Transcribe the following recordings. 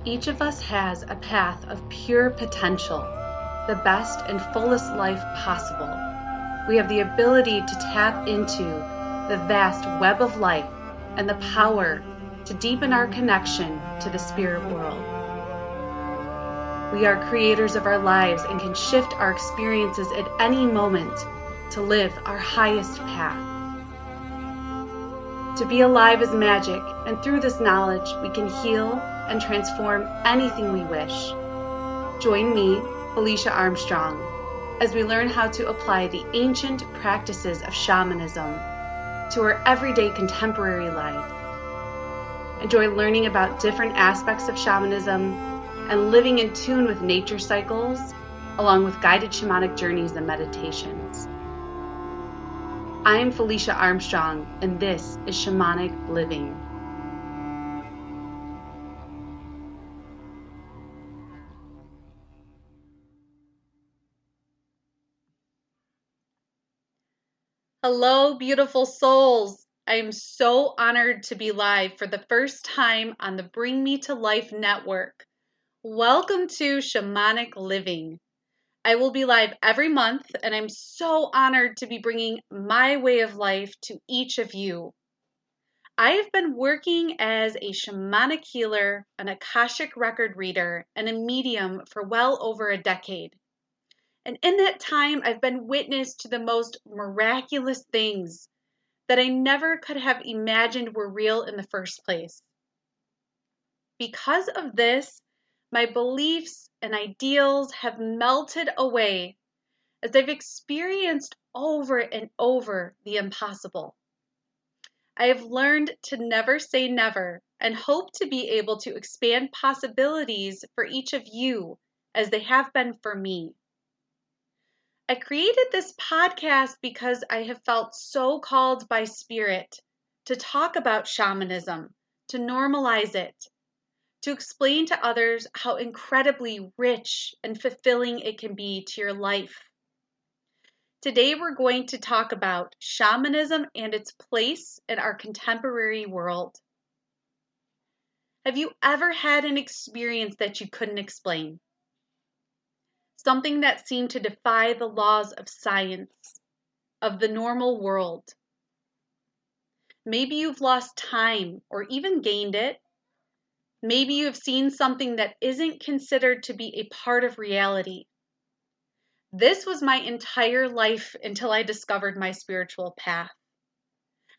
Each of us has a path of pure potential, the best and fullest life possible. We have the ability to tap into the vast web of life and the power to deepen our connection to the spirit world. We are creators of our lives and can shift our experiences at any moment to live our highest path. To be alive is magic, and through this knowledge, we can heal and transform anything we wish. Join me, Felicia Armstrong, as we learn how to apply the ancient practices of shamanism to our everyday contemporary life. Enjoy learning about different aspects of shamanism and living in tune with nature cycles, along with guided shamanic journeys and meditations. I'm Felicia Armstrong, and this is Shamanic Living. Hello, beautiful souls. I am so honored to be live for the first time on the Bring Me to Life network. Welcome to Shamanic Living. I will be live every month, and I'm so honored to be bringing my way of life to each of you. I have been working as a shamanic healer, an Akashic Record Reader, and a medium for well over a decade. And in that time, I've been witness to the most miraculous things that I never could have imagined were real in the first place. Because of this, my beliefs and ideals have melted away as I've experienced over and over the impossible. I have learned to never say never and hope to be able to expand possibilities for each of you as they have been for me. I created this podcast because I have felt so called by spirit to talk about shamanism, to normalize it, to explain to others how incredibly rich and fulfilling it can be to your life. Today we're going to talk about shamanism and its place in our contemporary world. Have you ever had an experience that you couldn't explain? Something that seemed to defy the laws of science, of the normal world. Maybe you've lost time or even gained it. Maybe you have seen something that isn't considered to be a part of reality. This was my entire life until I discovered my spiritual path.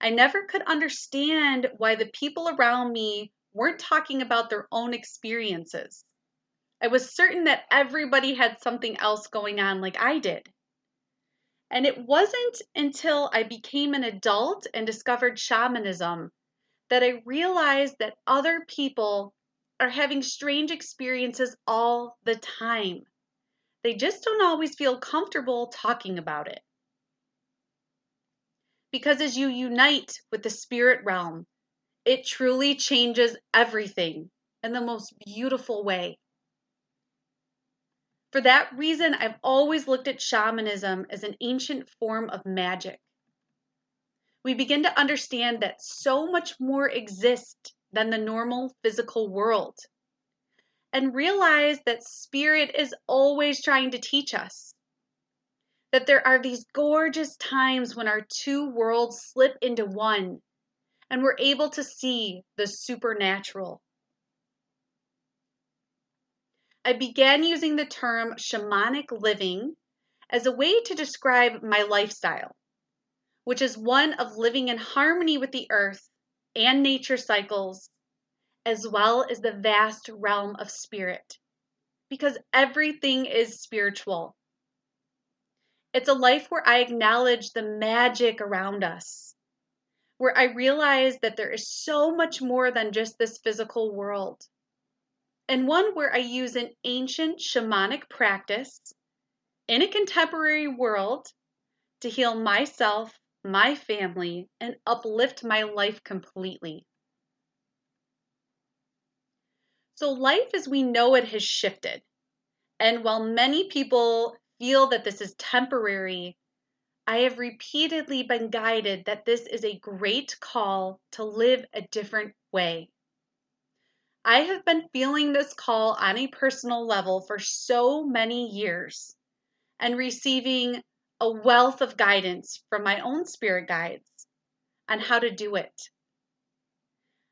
I never could understand why the people around me weren't talking about their own experiences. I was certain that everybody had something else going on like I did. And it wasn't until I became an adult and discovered shamanism that I realized that other people are having strange experiences all the time. They just don't always feel comfortable talking about it. Because as you unite with the spirit realm, it truly changes everything in the most beautiful way. For that reason, I've always looked at shamanism as an ancient form of magic. We begin to understand that so much more exists than the normal physical world, and realize that spirit is always trying to teach us. That there are these gorgeous times when our two worlds slip into one, and we're able to see the supernatural. I began using the term shamanic living as a way to describe my lifestyle, which is one of living in harmony with the earth and nature cycles, as well as the vast realm of spirit, because everything is spiritual. It's a life where I acknowledge the magic around us, where I realize that there is so much more than just this physical world. And one where I use an ancient shamanic practice in a contemporary world to heal myself, my family, and uplift my life completely. So life as we know it has shifted. And while many people feel that this is temporary, I have repeatedly been guided that this is a great call to live a different way. I have been feeling this call on a personal level for so many years and receiving a wealth of guidance from my own spirit guides on how to do it.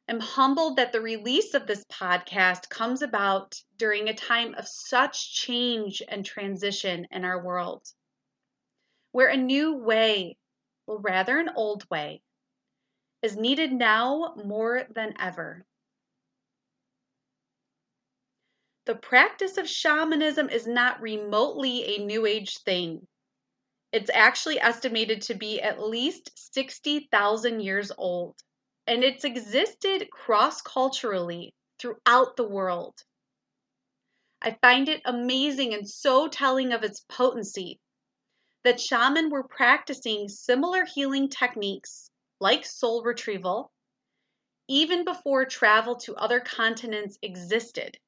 I'm humbled that the release of this podcast comes about during a time of such change and transition in our world, where a new way, well, rather an old way, is needed now more than ever. The practice of shamanism is not remotely a New Age thing. It's actually estimated to be at least 60,000 years old, and it's existed cross-culturally throughout the world. I find it amazing and so telling of its potency that shamans were practicing similar healing techniques like soul retrieval even before travel to other continents existed.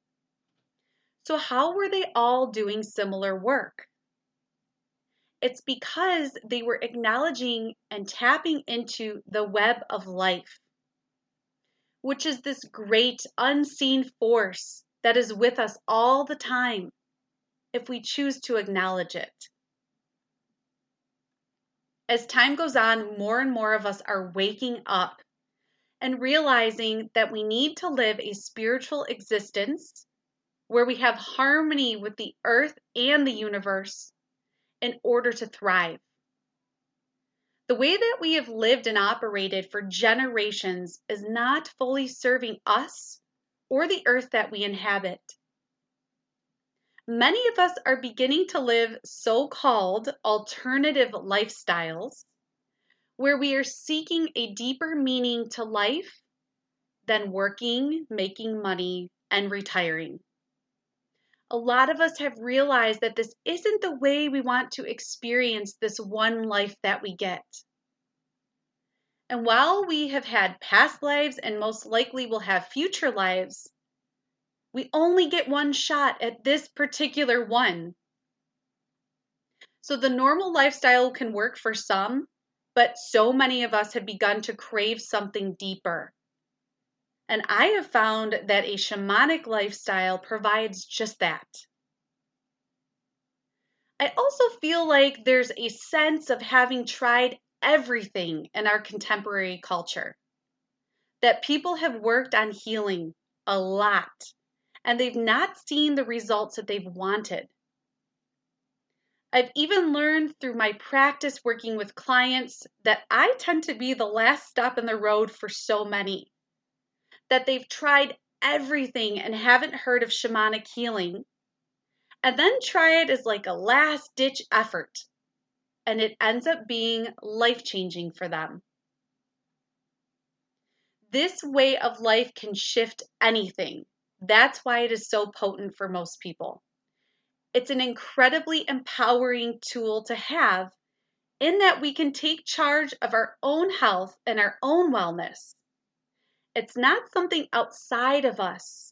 So how were they all doing similar work? It's because they were acknowledging and tapping into the web of life, which is this great unseen force that is with us all the time if we choose to acknowledge it. As time goes on, more and more of us are waking up and realizing that we need to live a spiritual existence where we have harmony with the earth and the universe in order to thrive. The way that we have lived and operated for generations is not fully serving us or the earth that we inhabit. Many of us are beginning to live so-called alternative lifestyles where we are seeking a deeper meaning to life than working, making money, and retiring. A lot of us have realized that this isn't the way we want to experience this one life that we get. And while we have had past lives and most likely will have future lives, we only get one shot at this particular one. So the normal lifestyle can work for some, but so many of us have begun to crave something deeper. And I have found that a shamanic lifestyle provides just that. I also feel like there's a sense of having tried everything in our contemporary culture. That people have worked on healing a lot, and they've not seen the results that they've wanted. I've even learned through my practice working with clients that I tend to be the last stop in the road for so many. That they've tried everything and haven't heard of shamanic healing, and then try it as like a last-ditch effort, and it ends up being life-changing for them. This way of life can shift anything. That's why it is so potent for most people. It's an incredibly empowering tool to have in that we can take charge of our own health and our own wellness. It's not something outside of us.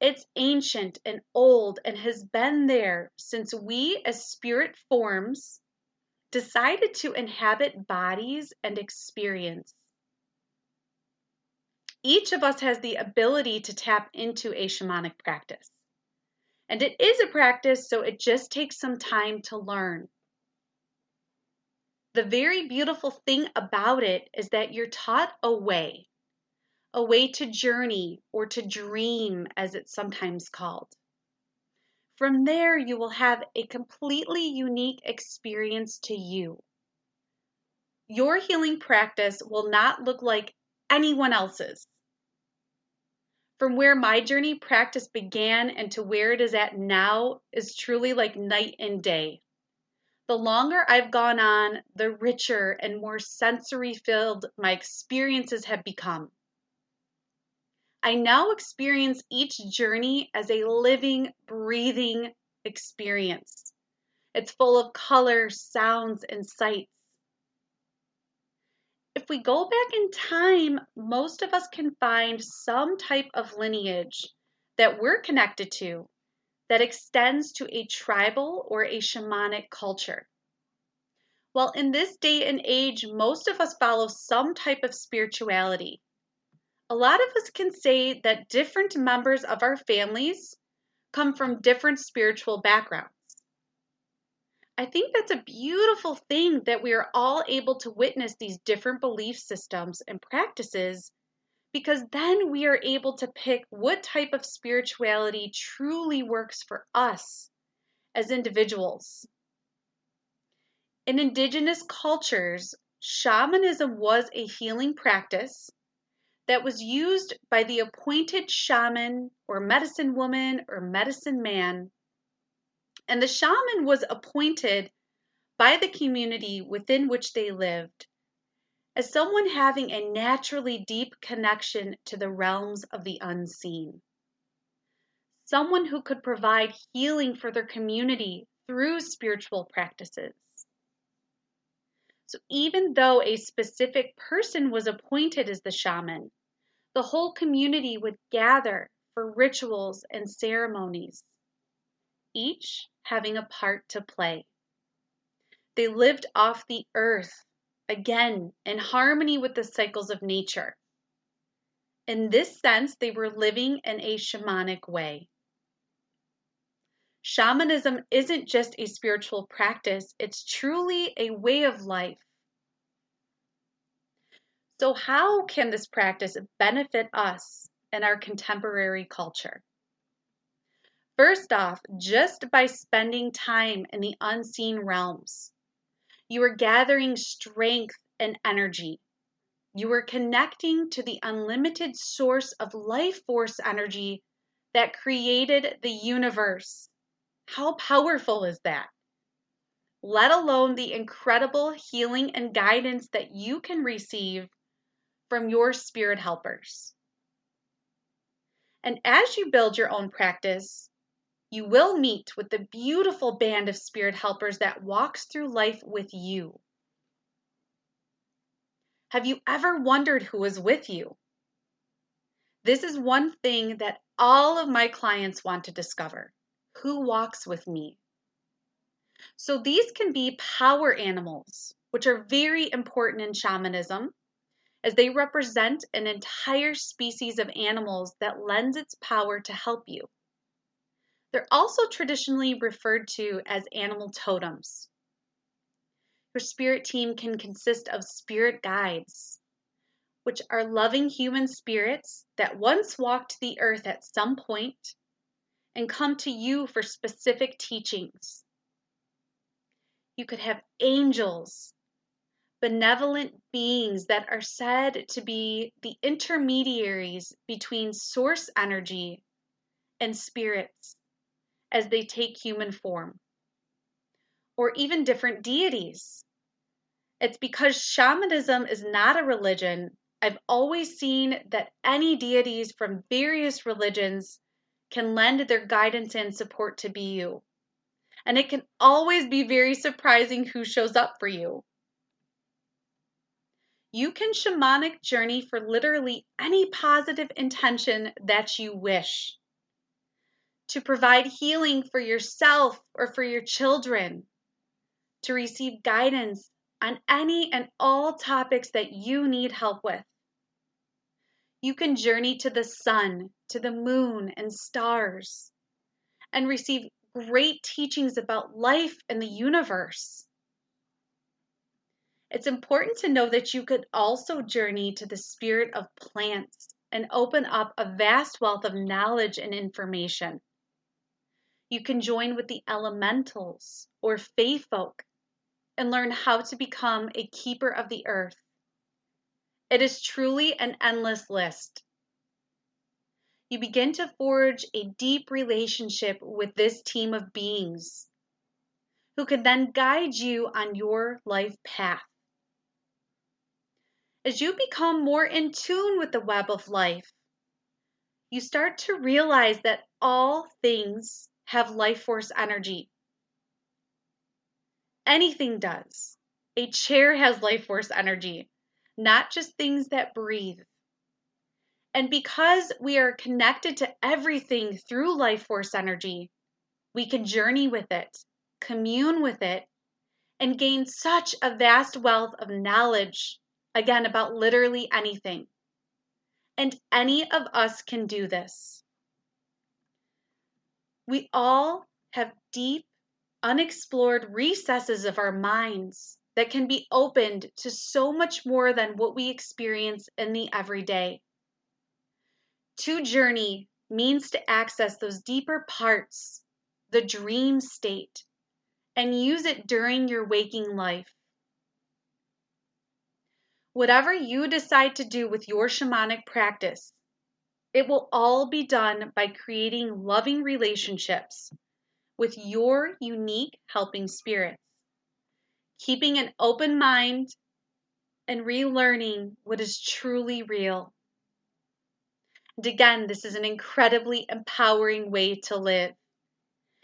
It's ancient and old and has been there since we as spirit forms decided to inhabit bodies and experience. Each of us has the ability to tap into a shamanic practice. And it is a practice, so it just takes some time to learn. The very beautiful thing about it is that you're taught a way to journey or to dream, as it's sometimes called. From there, you will have a completely unique experience to you. Your healing practice will not look like anyone else's. From where my journey practice began and to where it is at now is truly like night and day. The longer I've gone on, the richer and more sensory-filled my experiences have become. I now experience each journey as a living, breathing experience. It's full of colors, sounds, and sights. If we go back in time, most of us can find some type of lineage that we're connected to that extends to a tribal or a shamanic culture. While in this day and age, most of us follow some type of spirituality. a lot of us can say that different members of our families come from different spiritual backgrounds. I think that's a beautiful thing that we are all able to witness these different belief systems and practices, because then we are able to pick what type of spirituality truly works for us as individuals. In indigenous cultures, shamanism was a healing practice that was used by the appointed shaman or medicine woman or medicine man. And the shaman was appointed by the community within which they lived as someone having a naturally deep connection to the realms of the unseen. Someone who could provide healing for their community through spiritual practices. So even though a specific person was appointed as the shaman, the whole community would gather for rituals and ceremonies, each having a part to play. They lived off the earth, again, in harmony with the cycles of nature. In this sense, they were living in a shamanic way. Shamanism isn't just a spiritual practice, it's truly a way of life. So how can this practice benefit us in our contemporary culture? First off, just by spending time in the unseen realms, you are gathering strength and energy. You are connecting to the unlimited source of life force energy that created the universe. How powerful is that? Let alone the incredible healing and guidance that you can receive from your spirit helpers. And as you build your own practice, you will meet with the beautiful band of spirit helpers that walks through life with you. Have you ever wondered who is with you? This is one thing that all of my clients want to discover. Who walks with me? So these can be power animals, which are very important in shamanism, as they represent an entire species of animals that lends its power to help you. They're also traditionally referred to as animal totems. Your spirit team can consist of spirit guides, which are loving human spirits that once walked the earth at some point and come to you for specific teachings. You could have angels, benevolent beings that are said to be the intermediaries between source energy and spirits as they take human form, or even different deities. It's because shamanism is not a religion. I've always seen that any deities from various religions can lend their guidance and support to be you. And it can always be very surprising who shows up for you. You can shamanic journey for literally any positive intention that you wish. To provide healing for yourself or for your children. To receive guidance on any and all topics that you need help with. You can journey to the sun, to the moon and stars, and receive great teachings about life and the universe. It's important to know that you could also journey to the spirit of plants and open up a vast wealth of knowledge and information. You can join with the elementals or fae folk and learn how to become a keeper of the earth. It is truly an endless list. You begin to forge a deep relationship with this team of beings who can then guide you on your life path. As you become more in tune with the web of life, you start to realize that all things have life force energy. Anything does. A chair has life force energy, not just things that breathe. And because we are connected to everything through life force energy, we can journey with it, commune with it, and gain such a vast wealth of knowledge, again, about literally anything. And any of us can do this. We all have deep, unexplored recesses of our minds that can be opened to so much more than what we experience in the everyday. To journey means to access those deeper parts, the dream state, and use it during your waking life. Whatever you decide to do with your shamanic practice, it will all be done by creating loving relationships with your unique helping spirits, keeping an open mind and relearning what is truly real. And again, this is an incredibly empowering way to live.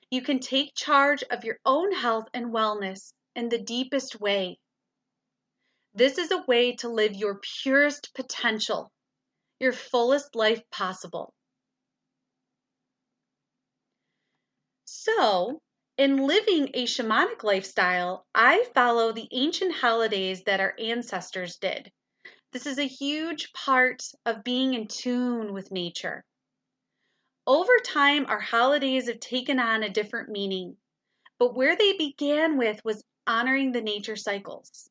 You can take charge of your own health and wellness in the deepest way. This is a way to live your purest potential, your fullest life possible. So, in living a shamanic lifestyle, I follow the ancient holidays that our ancestors did. This is a huge part of being in tune with nature. Over time, our holidays have taken on a different meaning, but where they began with was honoring the nature cycles.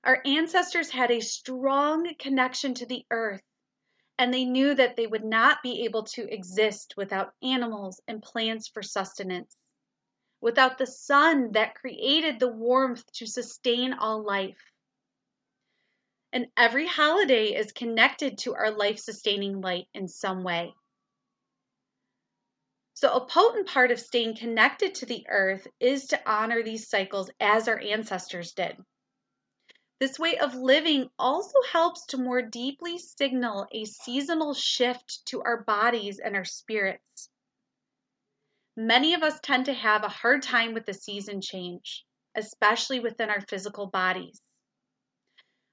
Our ancestors had a strong connection to the earth, and they knew that they would not be able to exist without animals and plants for sustenance, without the sun that created the warmth to sustain all life. And every holiday is connected to our life-sustaining light in some way. So a potent part of staying connected to the earth is to honor these cycles as our ancestors did. This way of living also helps to more deeply signal a seasonal shift to our bodies and our spirits. Many of us tend to have a hard time with the season change, especially within our physical bodies.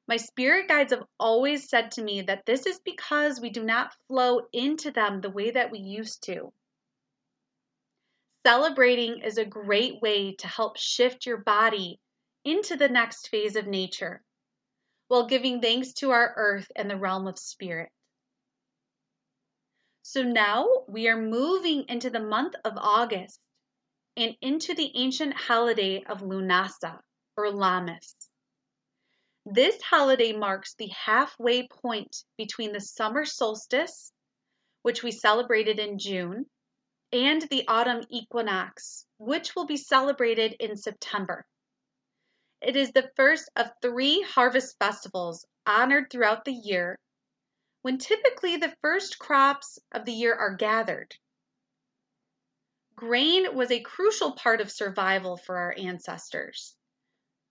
My spirit guides have always said to me that this is because we do not flow into them the way that we used to. Celebrating is a great way to help shift your body into the next phase of nature, while giving thanks to our earth and the realm of spirit. So now we are moving into the month of August and into the ancient holiday of Lunasa, or Lammas. This holiday marks the halfway point between the summer solstice, which we celebrated in June, and the autumn equinox, which will be celebrated in September. It is the first of 3 harvest festivals honored throughout the year, when typically the first crops of the year are gathered. Grain was a crucial part of survival for our ancestors.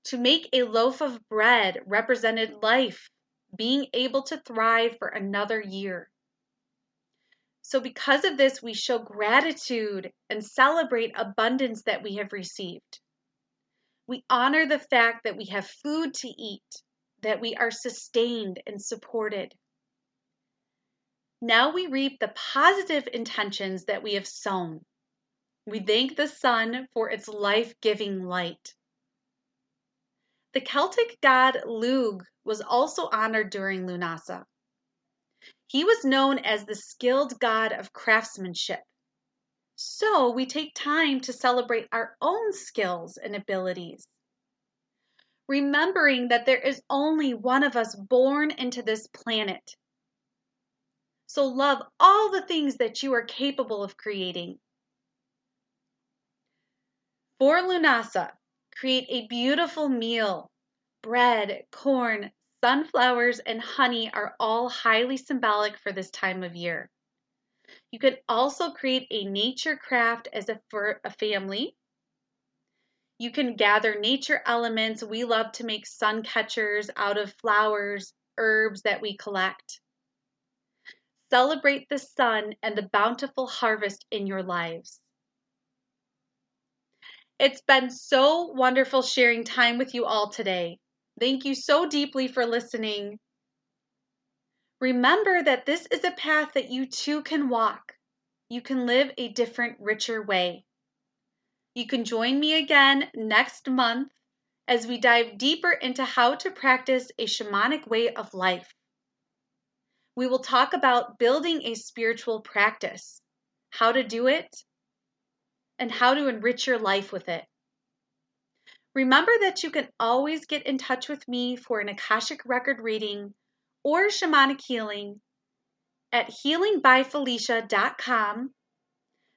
To make a loaf of bread represented life, being able to thrive for another year. So because of this, we show gratitude and celebrate abundance that we have received. We honor the fact that we have food to eat, that we are sustained and supported. Now we reap the positive intentions that we have sown. We thank the sun for its life-giving light. The Celtic god Lugh was also honored during Lunasa. He was known as the skilled god of craftsmanship. So we take time to celebrate our own skills and abilities, remembering that there is only one of us born into this planet. So love all the things that you are capable of creating. For Lunasa, create a beautiful meal. Bread, corn, sunflowers, and honey are all highly symbolic for this time of year. You can also create a nature craft for a family. You can gather nature elements. We love to make sun catchers out of flowers, herbs that we collect. Celebrate the sun and the bountiful harvest in your lives. It's been so wonderful sharing time with you all today. Thank you so deeply for listening. Remember that this is a path that you too can walk. You can live a different, richer way. You can join me again next month as we dive deeper into how to practice a shamanic way of life. We will talk about building a spiritual practice, how to do it, and how to enrich your life with it. Remember that you can always get in touch with me for an Akashic Record reading or shamanic healing at healingbyfelicia.com.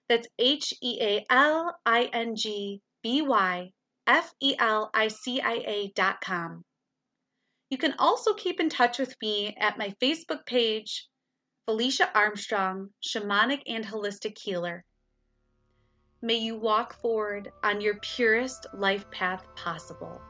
That's HealingByFelicia.com. You can also keep in touch with me at my Facebook page, Felicia Armstrong, Shamanic and Holistic Healer. May you walk forward on your purest life path possible.